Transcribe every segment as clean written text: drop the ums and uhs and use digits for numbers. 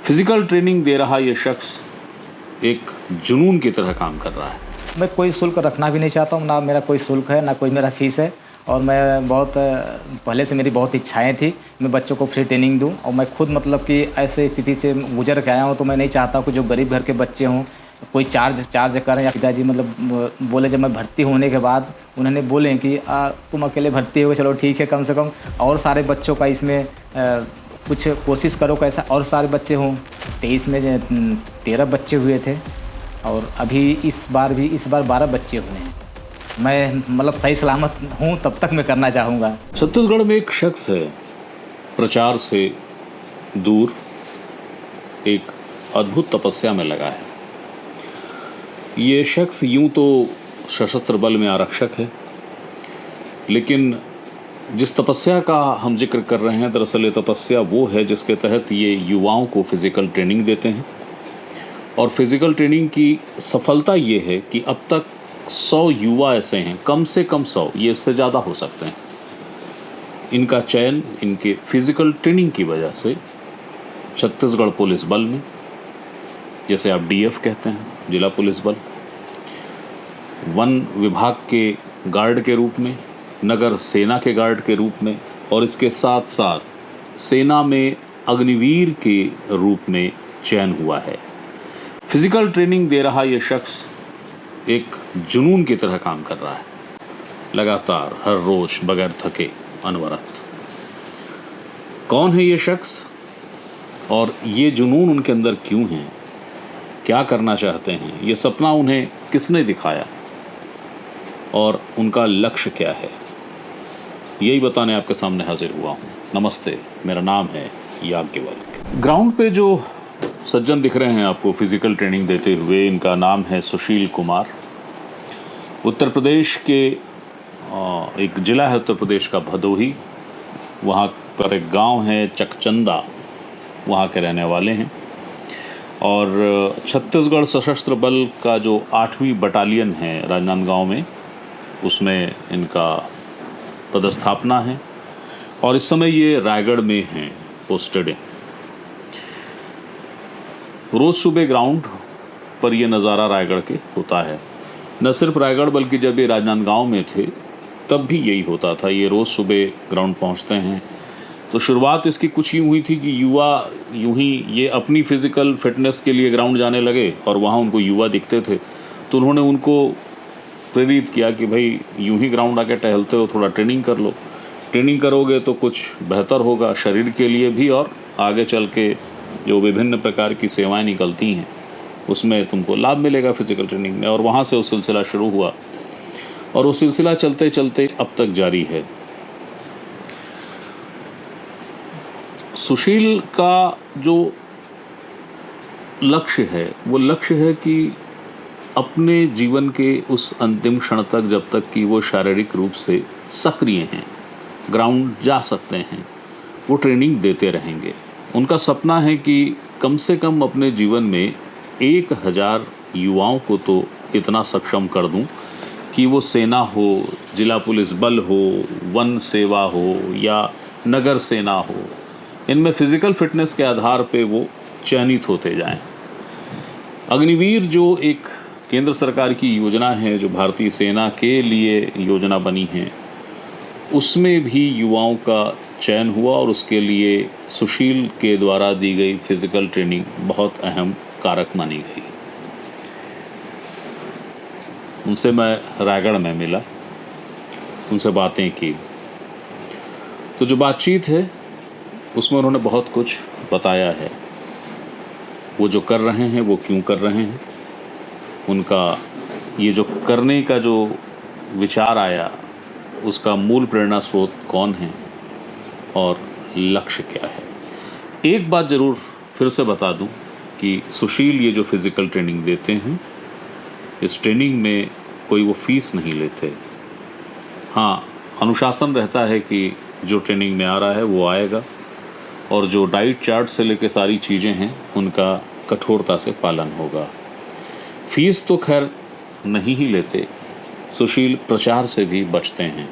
Physical training दे रहा ये शख्स एक जुनून की तरह काम कर रहा है। मैं कोई शुल्क रखना भी नहीं चाहता हूँ, ना मेरा कोई शुल्क है, ना कोई मेरा फ़ीस है। और मैं बहुत पहले से मेरी बहुत इच्छाएं थी मैं बच्चों को फ्री ट्रेनिंग दूं। और मैं खुद मतलब कि ऐसे स्थिति से गुजर के आया हूँ, तो मैं नहीं चाहता कि जो गरीब घर के बच्चे हों कोई चार्ज करें। या पिताजी मतलब बोले, जब मैं भर्ती होने के बाद उन्होंने बोले कि तुम अकेले भर्ती हो, चलो ठीक है, कम से कम और सारे बच्चों का इसमें कुछ कोशिश करो कैसा और सारे बच्चे हों। 23 में 13 बच्चे हुए थे और अभी इस बार 12 बच्चे हुए हैं। मैं मतलब सही सलामत हूँ तब तक मैं करना चाहूँगा। छत्तीसगढ़ में एक शख्स है, प्रचार से दूर एक अद्भुत तपस्या में लगा है। ये शख्स यूं तो सशस्त्र बल में आरक्षक है, लेकिन जिस तपस्या का हम जिक्र कर रहे हैं, दरअसल ये तपस्या वो है जिसके तहत ये युवाओं को फिज़िकल ट्रेनिंग देते हैं। और फिज़िकल ट्रेनिंग की सफलता ये है कि अब तक 100 युवा ऐसे हैं, कम से कम 100, ये इससे ज़्यादा हो सकते हैं। इनका चयन इनके फिज़िकल ट्रेनिंग की वजह से छत्तीसगढ़ पुलिस बल में, जैसे आप डीएफ कहते हैं, जिला पुलिस बल, वन विभाग के गार्ड के रूप में, नगर सेना के गार्ड के रूप में, और इसके साथ साथ सेना में अग्निवीर के रूप में चयन हुआ है। फिज़िकल ट्रेनिंग दे रहा ये शख्स एक जुनून की तरह काम कर रहा है, लगातार हर रोज बगैर थके, अनवरत। कौन है ये शख्स और ये जुनून उनके अंदर क्यों है, क्या करना चाहते हैं, ये सपना उन्हें किसने दिखाया और उनका लक्ष्य क्या है, यही बताने आपके सामने हाजिर हुआ हूँ। नमस्ते, मेरा नाम है याज्ञवल्क्य। ग्राउंड पे जो सज्जन दिख रहे हैं आपको फिज़िकल ट्रेनिंग देते हुए, इनका नाम है सुशील कुमार। उत्तर प्रदेश के एक ज़िला है उत्तर प्रदेश का भदोही, वहाँ पर एक गांव है चकचंदा, वहाँ के रहने वाले हैं। और छत्तीसगढ़ सशस्त्र बल का जो 8वीं बटालियन है राजनांदगांव में, उसमें इनका पदस्थापना है और इस समय ये रायगढ़ में हैं पोस्टेड हैं। रोज़ सुबह ग्राउंड पर ये नज़ारा रायगढ़ के होता है। न सिर्फ रायगढ़ बल्कि जब ये राजनांदगांव में थे तब भी यही होता था। ये रोज़ सुबह ग्राउंड पहुंचते हैं। तो शुरुआत इसकी कुछ यूँ हुई थी कि युवा यूँ ही ये अपनी फ़िज़िकल फिटनेस के लिए ग्राउंड जाने लगे और वहाँ उनको युवा दिखते थे, तो उन्होंने उनको प्रेरित किया कि भाई यूं ही ग्राउंड आके टहलते हो, थोड़ा ट्रेनिंग कर लो। ट्रेनिंग करोगे तो कुछ बेहतर होगा शरीर के लिए भी, और आगे चल के जो विभिन्न प्रकार की सेवाएं निकलती हैं उसमें तुमको लाभ मिलेगा फिज़िकल ट्रेनिंग में। और वहाँ से वो सिलसिला शुरू हुआ और वो सिलसिला चलते चलते अब तक जारी है। सुशील का जो लक्ष्य है वो लक्ष्य है कि अपने जीवन के उस अंतिम क्षण तक, जब तक कि वो शारीरिक रूप से सक्रिय हैं, ग्राउंड जा सकते हैं, वो ट्रेनिंग देते रहेंगे। उनका सपना है कि कम से कम अपने जीवन में 1000 युवाओं को तो इतना सक्षम कर दूं कि वो सेना हो, जिला पुलिस बल हो, वन सेवा हो या नगर सेना हो, इनमें फ़िज़िकल फिटनेस के आधार पे वो चयनित होते जाएं। अग्निवीर जो एक केंद्र सरकार की योजना है, जो भारतीय सेना के लिए योजना बनी है, उसमें भी युवाओं का चयन हुआ और उसके लिए सुशील के द्वारा दी गई फिज़िकल ट्रेनिंग बहुत अहम कारक मानी गई। उनसे मैं रायगढ़ में मिला, उनसे बातें की, तो जो बातचीत है उसमें उन्होंने बहुत कुछ बताया है। वो जो कर रहे हैं वो क्यों कर रहे हैं, उनका ये जो करने का जो विचार आया उसका मूल प्रेरणा स्रोत कौन है और लक्ष्य क्या है। एक बात ज़रूर फिर से बता दूं कि सुशील ये जो फिज़िकल ट्रेनिंग देते हैं, इस ट्रेनिंग में कोई वो फीस नहीं लेते। हाँ, अनुशासन रहता है कि जो ट्रेनिंग में आ रहा है वो आएगा और जो डाइट चार्ट से लेकर सारी चीज़ें हैं उनका कठोरता से पालन होगा। फीस तो खैर नहीं ही लेते। सुशील प्रचार से भी बचते हैं,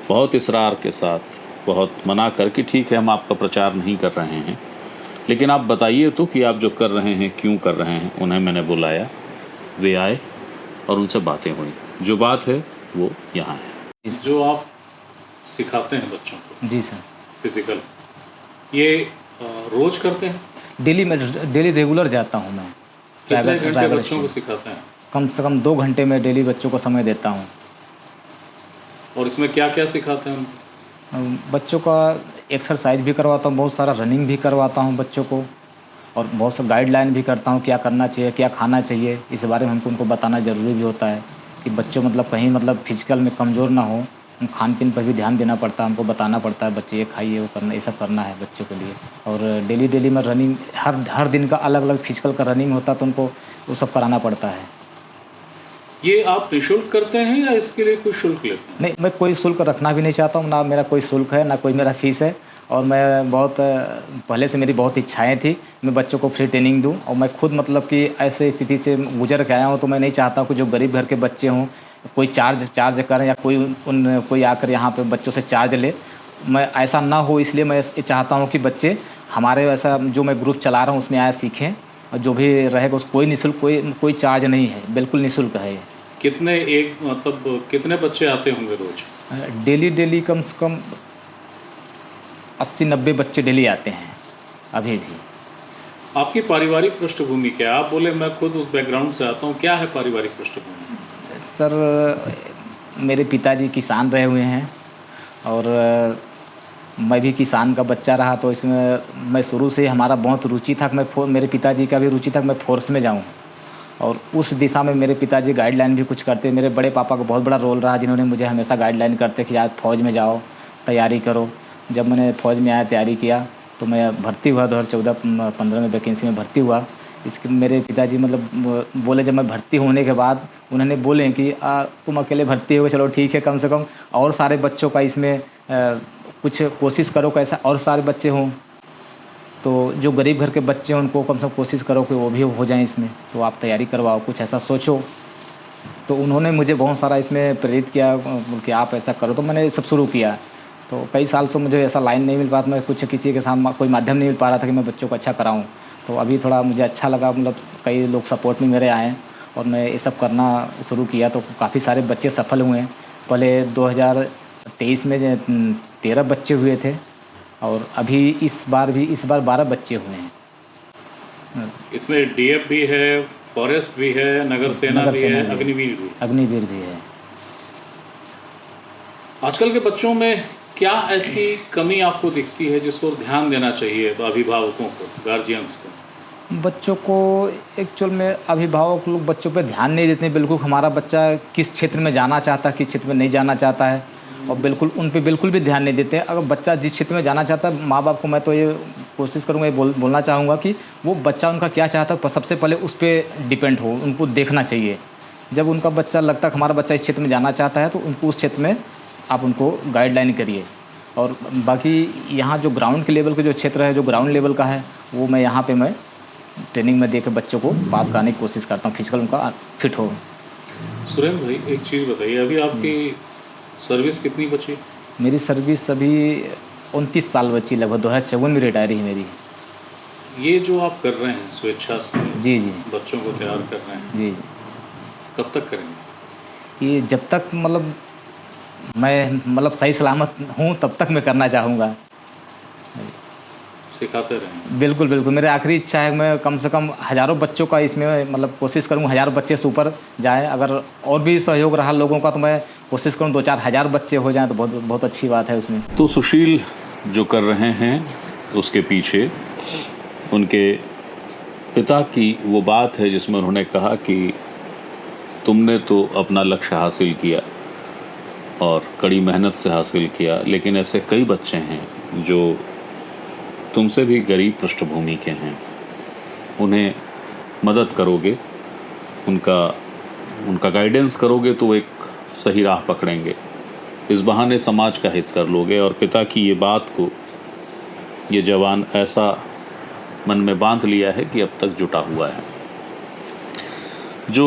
बहुत इसरार के साथ, बहुत मना कर कि ठीक है हम आपका प्रचार नहीं कर रहे हैं, लेकिन आप बताइए तो कि आप जो कर रहे हैं क्यों कर रहे हैं। उन्हें मैंने बुलाया, वे आए और उनसे बातें हुई। जो बात है वो यहाँ है। जो आप सिखाते हैं बच्चों को जी सर। फिजिकल, ये रोज करते हैं? डेली रेगुलर जाता हूँ मैं। कितने घंटे प्राइवेट बच्चों को स्कूल। सिखाते हैं? कम से कम 2 घंटे में डेली बच्चों को समय देता हूँ। और इसमें क्या क्या सिखाते हैं उनको? बच्चों का एक्सरसाइज भी करवाता हूँ, बहुत सारा रनिंग भी करवाता हूँ बच्चों को, और बहुत सा गाइडलाइन भी करता हूँ क्या करना चाहिए, क्या खाना चाहिए। इस बारे में हमको उनको बताना ज़रूरी भी होता है कि बच्चों मतलब कहीं मतलब फिजिकल में कमज़ोर ना हो। खान पीन पर भी ध्यान देना पड़ता है, हमको बताना पड़ता है बच्चे ये खाइए वो करना, ये सब करना है बच्चों के लिए। और डेली में रनिंग हर दिन का अलग अलग फिजिकल का रनिंग होता है, तो उनको वो सब कराना पड़ता है। ये आप निःशुल्क करते हैं या इसके लिए कोई शुल्क लेते हैं? नहीं, मैं कोई शुल्क रखना भी नहीं चाहता हूँ, ना मेरा कोई शुल्क है, ना कोई मेरा फ़ीस है। और मैं बहुत पहले से मेरी बहुत इच्छाएं थी मैं बच्चों को फ्री ट्रेनिंग दूं, और मैं खुद मतलब कि ऐसे स्थिति से गुजर के आया हूँ, तो मैं नहीं चाहता कि जो गरीब घर के बच्चे हों कोई चार्ज करें या कोई आकर यहाँ पे बच्चों से चार्ज ले। मैं ऐसा ना हो, इसलिए मैं ये चाहता हूँ कि बच्चे हमारे ऐसा जो मैं ग्रुप चला रहा हूँ उसमें आए सीखें, और जो भी रहेगा उस कोई निःशुल्क कोई चार्ज नहीं है, बिल्कुल निःशुल्क है ये। कितने एक मतलब कितने बच्चे आते होंगे रोज? डेली कम से कम 80-90 बच्चे डेली आते हैं अभी भी। आपकी पारिवारिक पृष्ठभूमि क्या है? आप बोले मैं खुद उस बैकग्राउंड से आता हूँ, क्या है पारिवारिक पृष्ठभूमि? सर, मेरे पिताजी किसान रहे हुए हैं, और मैं भी किसान का बच्चा रहा, तो इसमें मैं शुरू से ही हमारा बहुत रुचि था कि मेरे पिताजी का भी रुचि था कि मैं फोर्स में जाऊं, और उस दिशा में मेरे पिताजी गाइडलाइन भी कुछ करते। मेरे बड़े पापा का बहुत बड़ा रोल रहा, जिन्होंने मुझे हमेशा गाइडलाइन करते कि आज फ़ौज में जाओ, तैयारी करो। जब मैंने फ़ौज में आया, तैयारी किया, तो मैं भर्ती हुआ 2014-15 में वैकेंसी में भर्ती हुआ। इसके मेरे पिताजी मतलब बोले, जब मैं भर्ती होने के बाद उन्होंने बोले कि तुम अकेले भर्ती हो, चलो ठीक है, कम से कम और सारे बच्चों का इसमें कुछ कोशिश करो कैसा और सारे बच्चे हों, तो जो गरीब घर के बच्चे हैं उनको कम से कम कोशिश करो कि वो भी हो जाएं इसमें, तो आप तैयारी करवाओ, कुछ ऐसा सोचो। तो उन्होंने मुझे बहुत सारा इसमें प्रेरित किया कि आप ऐसा करो, तो मैंने ये सब शुरू किया। तो कई साल से मुझे ऐसा लाइन नहीं मिल पा था, मैं कुछ किसी के साथ कोई माध्यम नहीं मिल पा रहा था कि मैं बच्चों को अच्छा कराऊँ। तो अभी थोड़ा मुझे अच्छा लगा, मतलब कई लोग सपोर्ट में मेरे आए और मैं ये सब करना शुरू किया, तो काफ़ी सारे बच्चे सफल हुए हैं। पहले 2023 में 13 बच्चे हुए थे, और अभी इस बार 12 बच्चे हुए हैं। इसमें डीएफ भी है, फॉरेस्ट भी है, नगर सेना भी है, अग्निवीर भी है। अग्निवीर भी है। आजकल के बच्चों में क्या ऐसी कमी आपको दिखती है जिस पर ध्यान देना चाहिए अभिभावकों को, गार्जियंस को? बच्चों को एक्चुअल में अभिभावक लोग बच्चों पे ध्यान नहीं देते हैं बिल्कुल। हमारा बच्चा किस क्षेत्र में जाना चाहता है, किस क्षेत्र में नहीं जाना चाहता है, और बिल्कुल उन पे बिल्कुल भी ध्यान नहीं देते हैं। अगर बच्चा जिस क्षेत्र में जाना चाहता है, माँ बाप को मैं तो ये कोशिश करूँगा, ये बोलना चाहूँगा कि वो बच्चा उनका क्या चाहता है सबसे पहले उस पर डिपेंड हो, उनको देखना चाहिए। जब उनका बच्चा लगता है कि हमारा बच्चा इस क्षेत्र में जाना चाहता है, तो उनको उस क्षेत्र में आप उनको गाइडलाइन करिए। और बाकी यहाँ जो ग्राउंड के लेवल के जो क्षेत्र है, जो ग्राउंड लेवल का है, वो मैं यहाँ पे मैं ट्रेनिंग में देकर बच्चों को पास कराने की कोशिश करता हूँ, फिजिकल उनका फिट हो। सुरेंद्र भाई, एक चीज़ बताइए, अभी आपकी सर्विस कितनी बची? मेरी सर्विस अभी 29 साल बची, लगभग 2054 में रिटायरी है मेरी। ये जो आप कर रहे हैं स्वेच्छा से, जी बच्चों को तैयार कर रहे हैं, जी। कब तक करेंगे? ये जब तक मतलब मैं सही सलामत हूँ तब तक मैं करना चाहूँगा। सिखाते रहें। बिल्कुल, मेरी आखिरी इच्छा है, मैं कम से कम हज़ारों बच्चों का इसमें मतलब कोशिश करूँ, 1000 बच्चे से ऊपर जाए। अगर और भी सहयोग रहा लोगों का, तो मैं कोशिश करूँ 2-4 हज़ार बच्चे हो जाएँ, तो बहुत अच्छी बात है उसमें। तो सुशील जो कर रहे हैं, उसके पीछे उनके पिता की वो बात है जिसमें उन्होंने कहा कि तुमने तो अपना लक्ष्य हासिल किया और कड़ी मेहनत से हासिल किया, लेकिन ऐसे कई बच्चे हैं जो तुमसे भी गरीब पृष्ठभूमि के हैं, उन्हें मदद करोगे, उनका गाइडेंस करोगे तो वो एक सही राह पकड़ेंगे। इस बहाने समाज का हित कर लोगे। और पिता की ये बात को ये जवान ऐसा मन में बांध लिया है कि अब तक जुटा हुआ है। जो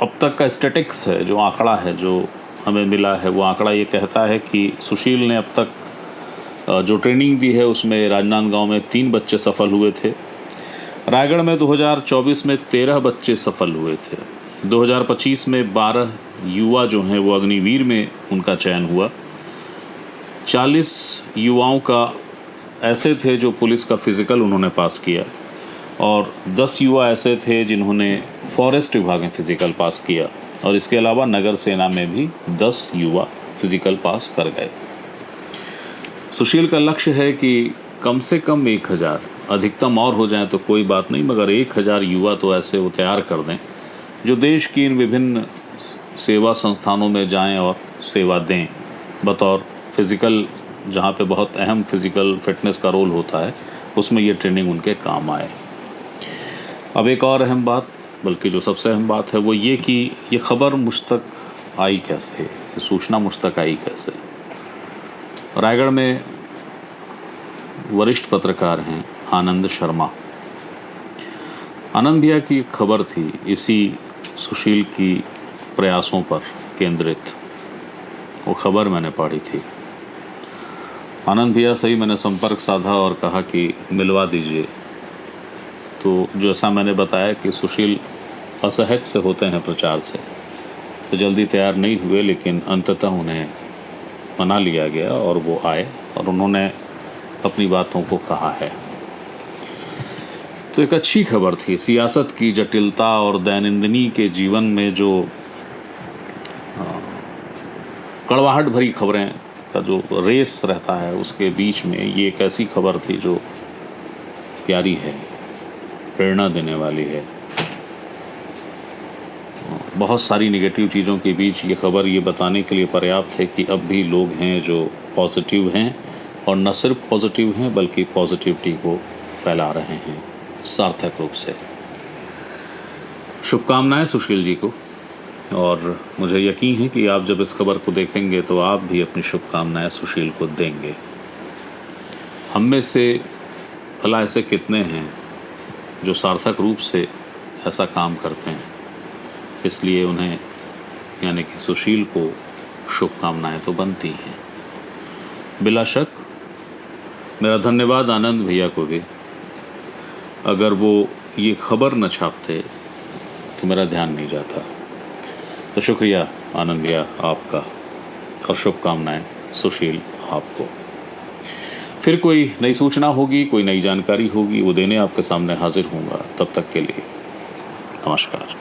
अब तक का स्टैटिक्स है, जो आंकड़ा है जो हमें मिला है, वो आंकड़ा ये कहता है कि सुशील ने अब तक जो ट्रेनिंग दी है उसमें राजनांदगांव में 3 बच्चे सफल हुए थे। रायगढ़ में 2024 में 13 बच्चे सफल हुए थे। 2025 में 12 युवा जो हैं वो अग्निवीर में उनका चयन हुआ। 40 युवाओं का ऐसे थे जो पुलिस का फिज़िकल उन्होंने पास किया और 10 युवा ऐसे थे जिन्होंने फॉरेस्ट विभाग में फ़िज़िकल पास किया और इसके अलावा नगर सेना में भी 10 युवा फ़िज़िकल पास कर गए। सुशील का लक्ष्य है कि कम से कम 1000, अधिकतम और हो जाए तो कोई बात नहीं, मगर 1000 युवा तो ऐसे वो तैयार कर दें जो देश की इन विभिन्न सेवा संस्थानों में जाएं और सेवा दें। बतौर फिज़िकल, जहाँ पे बहुत अहम फिज़िकल फिटनेस का रोल होता है, उसमें ये ट्रेनिंग उनके काम आए। अब एक और अहम बात, बल्कि जो सबसे अहम बात है वो ये कि ये खबर मुझ तक आई कैसे, ये सूचना मुझ तक आई कैसे। रायगढ़ में वरिष्ठ पत्रकार हैं आनंद शर्मा। आनंद भैया की खबर थी इसी सुशील की प्रयासों पर केंद्रित, वो खबर मैंने पढ़ी थी। आनंद भैया से ही मैंने संपर्क साधा और कहा कि मिलवा दीजिए। तो जैसा मैंने बताया कि सुशील असहज से होते हैं प्रचार से, तो जल्दी तैयार नहीं हुए, लेकिन अंततः उन्हें मना लिया गया और वो आए और उन्होंने अपनी बातों को कहा है। तो एक अच्छी खबर थी। सियासत की जटिलता और दैनंदिनी के जीवन में जो कड़वाहट भरी खबरें का जो रेस रहता है, उसके बीच में ये एक ऐसी खबर थी जो प्यारी है, प्रेरणा देने वाली है। बहुत सारी नेगेटिव चीज़ों के बीच ये खबर ये बताने के लिए पर्याप्त है कि अब भी लोग हैं जो पॉजिटिव हैं और न सिर्फ पॉजिटिव हैं बल्कि पॉजिटिविटी को फैला रहे हैं सार्थक रूप से। शुभकामनाएं सुशील जी को, और मुझे यकीन है कि आप जब इस खबर को देखेंगे तो आप भी अपनी शुभकामनाएं सुशील को देंगे। हम में से भला ऐसे कितने हैं जो सार्थक रूप से ऐसा काम करते हैं, इसलिए उन्हें यानी कि सुशील को शुभकामनाएं तो बनती हैं। बिला शक मेरा धन्यवाद आनंद भैया को भी। अगर वो ये खबर न छापते तो मेरा ध्यान नहीं जाता। तो शुक्रिया आनंद भैया आपका, और शुभकामनाएं सुशील आपको। फिर कोई नई सूचना होगी, कोई नई जानकारी होगी, वो देने आपके सामने हाजिर होऊंगा। तब तक के लिए नमस्कार।